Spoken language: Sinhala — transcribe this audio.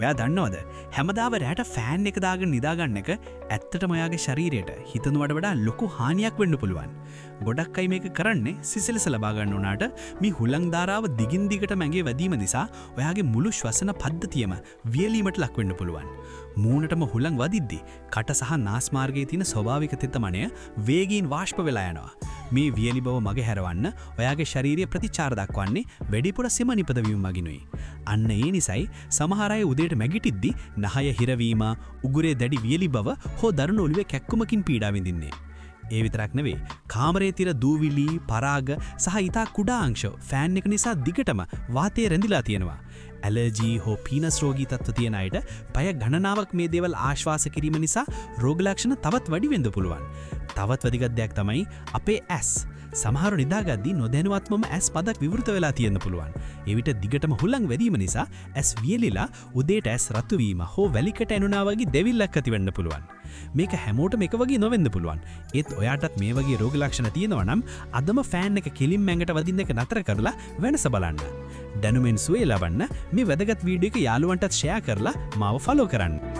ඔයා දන්නවද හැමදාම රැට ෆෑන් එක දාගෙන නිදාගන්න එක ඇත්තටම ඔයාගේ ශරීරයට හිතනවට වඩා ලොකු හානියක් වෙන්න පුළුවන්. ගොඩක් අය මේක කරන්නේ සිසිලස ලබා ගන්න උනාට මේ හුලං ධාරාව දිගින් දිගට මැගේ වැදීම නිසා ඔයාගේ මුළු ශ්වසන පද්ධතියම වියලීමට ලක් වෙන්න පුළුවන්. මූණටම හුලං වදිද්දී කට සහ නාස් මාර්ගයේ තියෙන ස්වභාවික තෙතමනය වේගයෙන් වාෂ්ප වෙලා යනවා. මේ වියලි බව මගේ හැරවන්න ඔයාගේ ශාරීරික ප්‍රතිචාර දක්වන්නේ වැඩිපුර සෙම නිපදවීම මගිනුයි. අන්න ඒ නිසයි සමහර අය උදේට මැගිටිද්දී නහය හිරවීම, උගුරේ දැඩි වියලි බව හෝ දරුණු ඔළුවේ කැක්කුමකින් පීඩා විඳින්නේ. ඒ විතරක් නෙවෙයි කාමරයේ තිර දූවිලි, පරාග සහ ඊතා කුඩා අංශ ෆෑන් එක නිසා දිගටම වාතයේ රැඳිලා තියෙනවා. ඇලර්ජි හෝ පීනස් රෝගී තත්ත්ව තියෙන අයට පය ගණනාවක් මේ දේවල් ආශ්වාස කිරීම නිසා රෝග ලක්ෂණ තවත් වැඩි වෙන්න පුළුවන්. තවත් වැදගත් දෙයක් තමයි අපේ ඇස්. සමහර නිදාගද්දී නොදැනුවත්වම ඇස් පදක් විවෘත වෙලා තියෙන්න පුළුවන්. ඒ විට දිගටම හුලං වැදීම නිසා ඇස් වියලිලා උදේට ඇස් රතු වීම හෝ වැලිකට ඇනුනා වගේ දෙවිල්ලක් ඇති වෙන්න පුළුවන්. මේක හැමෝටම එක වගේ නොවෙන්න පුළුවන්. ඒත් ඔයාටත් මේ වගේ රෝග ලක්ෂණ තියෙනවා නම් අදම ෆෑන් එක කෙලින් මැඟට වදින්න එක නතර කරලා වෙනස බලන්න. දැනුමෙන් සුවය ලබන්න මේ වැදගත් වීඩියෝ එක යාළුවන්ටත් ෂෙයා කරලා මාව ෆලෝ කරන්න.